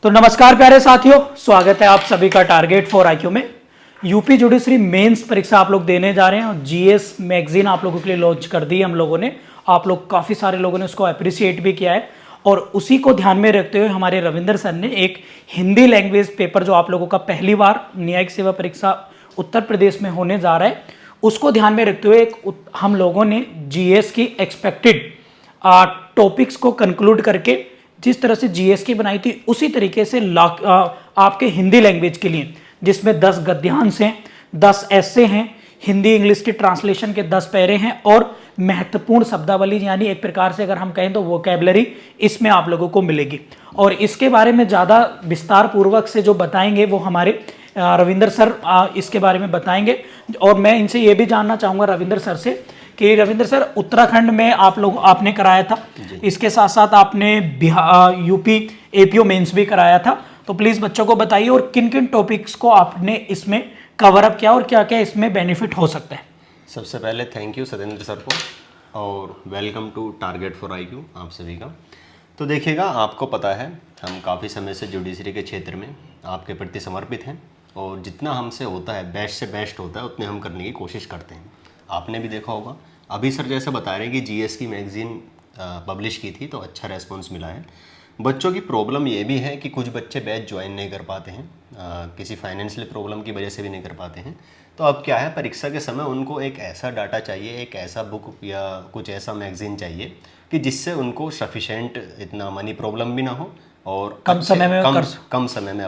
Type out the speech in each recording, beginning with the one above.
तो नमस्कार प्यारे साथियों, स्वागत है आप सभी का टारगेट फॉर आईक्यू में। यूपी जुडिशरी मेंस परीक्षा आप लोग देने जा रहे हैं और जीएस मैगजीन आप लोगों के लिए लॉन्च कर दी है हम लोगों ने। आप लोग काफ़ी सारे लोगों ने उसको अप्रिशिएट भी किया है और उसी को ध्यान में रखते हुए हमारे रविंदर सर ने एक हिंदी लैंग्वेज पेपर जो आप लोगों का पहली बार न्यायिक सेवा परीक्षा उत्तर प्रदेश में होने जा रहा है, उसको ध्यान में रखते हुए हम लोगों ने जीएस की एक्सपेक्टेड टॉपिक्स को कंक्लूड करके जिस तरह से जीएस की बनाई थी उसी तरीके से आपके हिंदी लैंग्वेज के लिए, जिसमें 10 गद्यांश हैं, 10 ऐसे हैं, हिंदी इंग्लिश की ट्रांसलेशन के 10 पैरे हैं और महत्वपूर्ण शब्दावली, यानी एक प्रकार से अगर हम कहें तो वोकैबुलरी इसमें आप लोगों को मिलेगी। और इसके बारे में ज़्यादा विस्तार पूर्वक से जो बताएंगे वो हमारे रविंदर सर इसके बारे में बताएंगे। और मैं इनसे ये भी जानना चाहूँगा रविंदर सर से कि रविंदर सर, उत्तराखंड में आपने कराया था, इसके साथ साथ आपने यूपी एपीओ मेंस भी कराया था, तो प्लीज़ बच्चों को बताइए और किन किन टॉपिक्स को आपने इसमें कवर अप किया और क्या क्या इसमें बेनिफिट हो सकता है। सबसे पहले थैंक यू सतेंद्र सर को और welcome to target for IQ आप सभी का। तो देखिएगा, आपको पता है हम काफ़ी समय से जुडिशरी के क्षेत्र में आपके प्रति समर्पित हैं और जितना हमसे होता है बेस्ट से बेस्ट होता है उतने हम करने की कोशिश करते हैं। आपने भी देखा होगा, अभी सर जैसे बता रहे हैं कि जीएस की मैगजीन पब्लिश की थी तो अच्छा रेस्पॉन्स मिला है। बच्चों की प्रॉब्लम ये भी है कि कुछ बच्चे बैच ज्वाइन नहीं कर पाते हैं, किसी फाइनेंशियल प्रॉब्लम की वजह से भी नहीं कर पाते हैं। तो अब क्या है, परीक्षा के समय उनको एक ऐसा डाटा चाहिए, एक ऐसा बुक या कुछ ऐसा मैगजीन चाहिए कि जिससे उनको सफिशेंट इतना मनी प्रॉब्लम भी ना हो और कम समय में अपना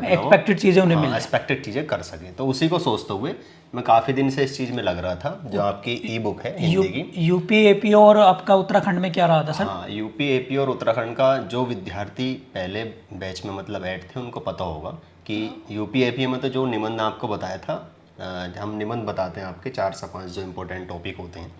एक्सपेक्टेड चीज़ें उन्हें मिल एक्सपेक्टेड चीज़ें कर सकें। तो उसी को सोचते हुए मैं काफ़ी दिन से इस चीज़ में लग रहा था। जो आपकी ई बुक है हिंदी की, यूपी एपीओ और आपका उत्तराखंड में क्या रहा था सर? हाँ, यूपी एपी और उत्तराखंड का जो विद्यार्थी पहले बैच में मतलब ऐड थे उनको पता होगा कि यूपी एपी में तो जो निबंध आपको बताया था, हम निबंध बताते हैं आपके 4 से 5 जो इम्पोर्टेंट टॉपिक होते हैं,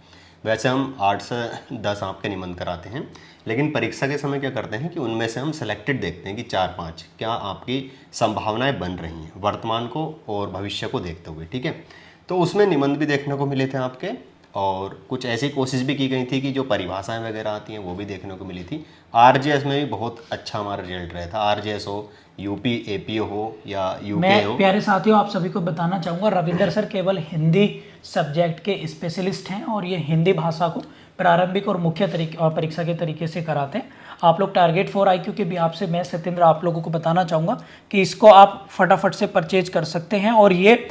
वैसे हम 8 से 10 आपके निबंध कराते हैं। लेकिन परीक्षा के समय क्या करते हैं कि उनमें से हम सेलेक्टेड देखते हैं कि 4-5 क्या आपकी संभावनाएं बन रही हैं वर्तमान को और भविष्य को देखते हुए, ठीक है। तो उसमें निबंध भी देखने को मिले थे आपके और कुछ ऐसी कोशिश भी की गई थी कि जो परिभाषाएं वगैरह आती हैं वो भी देखने को मिली थी। आरजेएस में भी बहुत अच्छा हमारा रिजल्ट रहा था, आरजेएस हो, यूपी एपीओ हो या यूके हो। प्यारे साथियों, आप सभी को बताना चाहूँगा रविंदर सर केवल हिंदी सब्जेक्ट के स्पेशलिस्ट हैं और ये हिंदी भाषा को प्रारंभिक और मुख्य परीक्षा के तरीके से कराते हैं। आप लोग टारगेट फॉर आईक्यू के भी आपसे मैं सत्येंद्र आप लोगों को बताना चाहूँगा कि इसको आप फटाफट से परचेज कर सकते हैं और ये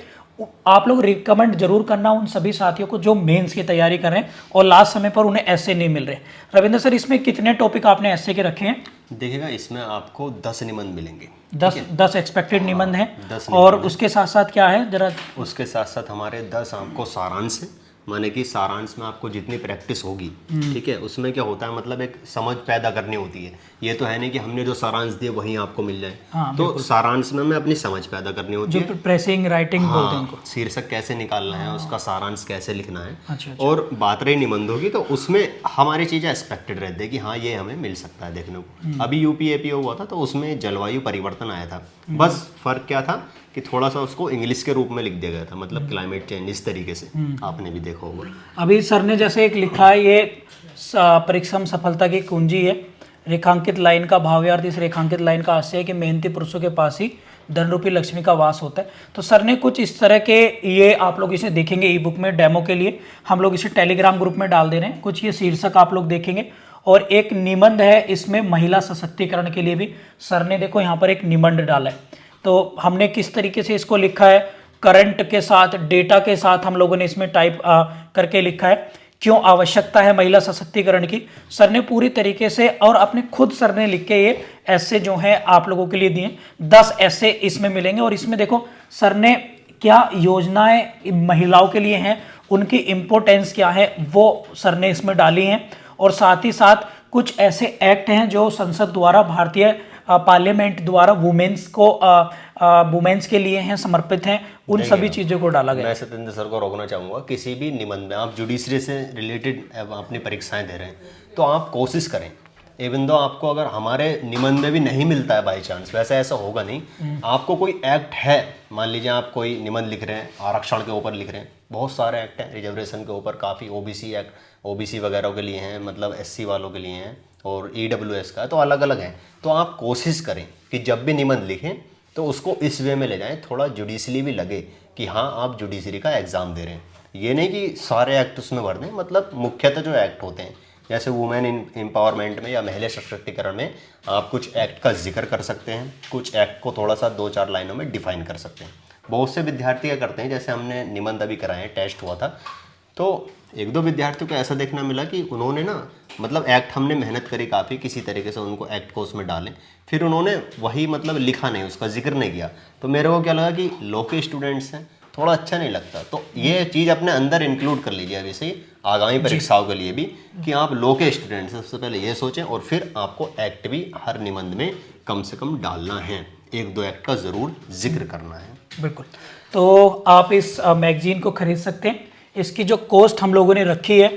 आप लोग रिकमेंड जरूर करना उन सभी साथियों को जो मेंस की तैयारी कर रहे हैं और लास्ट समय पर उन्हें ऐसे नहीं मिल रहे। रविंद्र सर, इसमें कितने टॉपिक आपने ऐसे के रखे हैं? देखिएगा, इसमें आपको 10 निबंध मिलेंगे, 10 एक्सपेक्टेड निबंध हैं और उसके साथ साथ क्या है जरा? उसके साथ साथ हमारे 10 आपको सारांश है, माने कि सारांश में आपको जितनी प्रैक्टिस होगी, ठीक है, उसमें क्या होता है मतलब एक समझ पैदा करनी होती है। ये तो है नहीं कि हमने जो सारांश दिए वही आपको मिल जाए। हाँ, तो सारांश में अपनी समझ पैदा करनी होती है, जो प्रेसिंग राइटिंग बोलते हैं उनको, शीर्षक कैसे निकालना है, उसका सारांश कैसे लिखना है। अच्छा। और बात रही निबंधों की, तो उसमें हमारी चीज़ें एक्सपेक्टेड रहती है कि हाँ ये हमें मिल सकता है देखने को। अभी यूपीएपीओ हुआ था तो उसमें जलवायु परिवर्तन आया था, बस फर्क क्या था कि थोड़ा सा उसको इंग्लिश के रूप में लिख दिया गया था, मतलब क्लाइमेट चेंज इस तरीके से, आपने भी देखा होगा। अभी सर ने जैसे एक लिखा है, ये परीक्षा में सफलता की कुंजी है, रेखांकित लाइन का भावार्थ, इस रेखांकित लाइन का आशय है कि मेहनती पुरुषों के पास ही धन रूपी लक्ष्मी का वास होता है। तो सर ने कुछ इस तरह के, ये आप लोग इसे देखेंगे ई बुक में डेमो के लिए, हम लोग इसे टेलीग्राम ग्रुप में डाल दे रहे हैं। कुछ ये शीर्षक आप लोग देखेंगे और एक निबंध है इसमें महिला सशक्तिकरण के लिए भी सर ने देखो यहाँ पर एक निबंध डाला है। तो हमने किस तरीके से इसको लिखा है, करंट के साथ, डेटा के साथ हम लोगों ने इसमें टाइप करके लिखा है। क्यों आवश्यकता है महिला सशक्तिकरण की, सर ने पूरी तरीके से और अपने खुद सर ने लिख के ये ऐसे जो है आप लोगों के लिए दिए। 10 ऐसे इसमें मिलेंगे और इसमें देखो सर ने क्या योजनाएं महिलाओं के लिए हैं, उनकी इम्पोर्टेंस क्या है वो सर ने इसमें डाली हैं। और साथ ही साथ कुछ ऐसे एक्ट हैं जो संसद द्वारा, भारतीय पार्लियामेंट द्वारा वुमेन्स के लिए हैं, समर्पित हैं, उन सभी चीज़ों को डाला गया। मैं सत्येंद्र सर को रोकना चाहूँगा, किसी भी निबंध में आप जुडिशरी से रिलेटेड अपनी परीक्षाएं दे रहे हैं तो आप कोशिश करें, इवन दो आपको अगर हमारे निबंध में भी नहीं मिलता है बाई चांस, वैसे ऐसा होगा नहीं, आपको कोई एक्ट है, मान लीजिए आप कोई निबंध लिख रहे हैं, आरक्षण के ऊपर लिख रहे हैं, बहुत सारे एक्ट हैं, रिजर्वेशन के ऊपर काफ़ी, ओबीसी एक्ट, ओबीसी वगैरह के लिए हैं, मतलब एससी वालों के लिए हैं, और EWS का है, तो अलग अलग हैं। तो आप कोशिश करें कि जब भी निबंध लिखें तो उसको इस वे में ले जाएं, थोड़ा जुडिशली भी लगे कि हाँ आप जुडिशरी का एग्ज़ाम दे रहे हैं। ये नहीं कि सारे एक्ट उसमें भर दें, मतलब मुख्यतः जो एक्ट होते हैं जैसे वुमेन एम्पावरमेंट में या महिला सशक्तिकरण में आप कुछ एक्ट का जिक्र कर सकते हैं, कुछ एक्ट को थोड़ा सा 2-4 लाइनों में डिफाइन कर सकते हैं। बहुत से विद्यार्थी क्या करते हैं, जैसे हमने निबंध अभी कराए, टेस्ट हुआ था, तो 1-2 विद्यार्थियों को ऐसा देखना मिला कि उन्होंने ना मतलब एक्ट हमने मेहनत करी काफ़ी, किसी तरीके से उनको एक्ट को उसमें डालें, फिर उन्होंने वही मतलब लिखा नहीं, उसका जिक्र नहीं किया। तो मेरे को क्या लगा कि लॉ के स्टूडेंट्स हैं, थोड़ा अच्छा नहीं लगता। तो ये चीज़ अपने अंदर इंक्लूड कर लीजिए अभी से ही, आगामी परीक्षाओं के लिए भी, कि आप लॉ के स्टूडेंट्स सबसे पहले ये सोचें, और फिर आपको एक्ट भी हर निबंध में कम से कम डालना है, 1-2 एक्ट का ज़रूर जिक्र करना है। बिल्कुल। तो आप इस मैगजीन को खरीद सकते हैं। इसकी जो कॉस्ट हम लोगों ने रखी है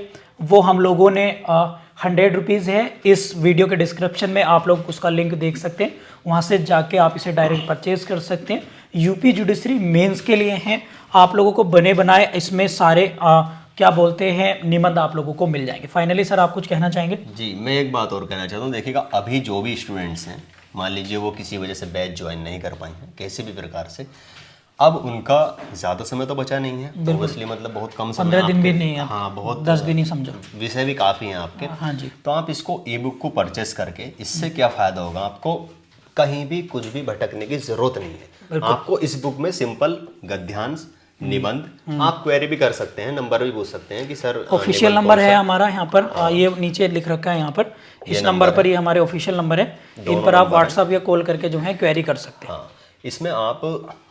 वो हम लोगों ने 100 रुपीज़ है। इस वीडियो के डिस्क्रिप्शन में आप लोग उसका लिंक देख सकते हैं, वहाँ से जाके आप इसे डायरेक्ट परचेज कर सकते हैं। यूपी जुडिशरी मेंस के लिए हैं, आप लोगों को बने बनाए इसमें सारे क्या बोलते हैं निबंध आप लोगों को मिल जाएंगे। फाइनली सर आप कुछ कहना चाहेंगे? जी, मैं एक बात और कहना चाहता हूँ। देखिएगा, अभी जो भी स्टूडेंट्स हैं, मान लीजिए वो किसी वजह से बैच ज्वाइन नहीं कर पाए हैं किसी भी प्रकार से, अब उनका ज़्यादा समय तो बचा नहीं है, ऑब्वियसली मतलब बहुत कम समय, 15 दिन भी नहीं है, हाँ बहुत 10 भी नहीं समझो, विषय भी काफ़ी हैं आपके। हाँ जी। तो आप इसको ई-बुक को परचेस करके, इससे क्या फ़ायदा होगा आपको, कहीं भी कुछ भी भटकने की ज़रूरत नहीं है। आपको इस बुक में सिंपल गद्यांश, निबंध, आप क्वेरी भी कर सकते हैं, नंबर भी पूछ सकते हैं कि सर ऑफिशियल नंबर है हमारा यहाँ पर, ये नीचे लिख रखा है यहाँ पर, इस नंबर पर ये हमारे ऑफिशियल नंबर है, इन पर आप व्हाट्सअप या कॉल करके जो है क्वेरी कर सकते हैं। हाँ, इसमें आप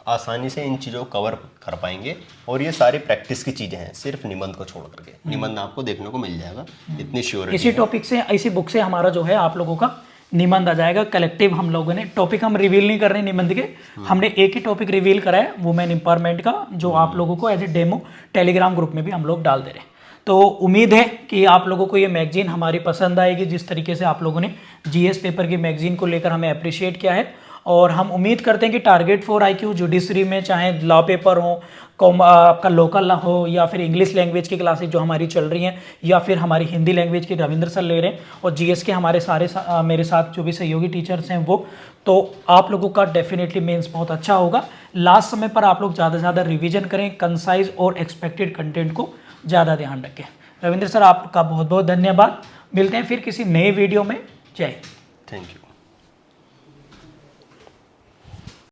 आसानी से इन चीज़ों को कवर कर पाएंगे, और ये सारी प्रैक्टिस की चीज़ें हैं, सिर्फ निबंध को छोड़ करके। निबंध आपको देखने को मिल जाएगा, इतनी श्योरिटी। इसी टॉपिक से, इसी बुक से हमारा जो है आप लोगों का निबंध आ जाएगा कलेक्टिव। हम लोगों ने टॉपिक हम रिवील नहीं कर रहे निबंध के, हमने एक ही टॉपिक रिवील करा है, वुमेन एम्पावरमेंट का, जो आप लोगों को as a demo Telegram group में भी हम लोग डाल दे रहे हैं। तो उम्मीद है कि आप लोगों को ये मैगजीन हमारी पसंद आएगी, जिस तरीके से आप लोगों ने जीएस पेपर की मैगजीन को लेकर हमें अप्रिशिएट किया है। और हम उम्मीद करते हैं कि टारगेट फॉर आईक्यू जुडिशरी में, चाहे लॉ पेपर हो, आपका लोकल लॉ हो, या फिर इंग्लिश लैंग्वेज की क्लासेज जो हमारी चल रही हैं, या फिर हमारी हिंदी लैंग्वेज की रविंद्र सर ले रहे हैं, और जीएस के हमारे सारे मेरे साथ जो भी सहयोगी टीचर्स हैं वो, तो आप लोगों का डेफिनेटली मेंस बहुत अच्छा होगा। लास्ट समय पर आप लोग ज़्यादा से ज़्यादा रिविजन करें, कंसाइज और एक्सपेक्टेड कंटेंट को ज़्यादा ध्यान रखें। रविंद्र सर आपका बहुत बहुत धन्यवाद। मिलते हैं फिर किसी नए वीडियो में। जय हिंद। Thank you.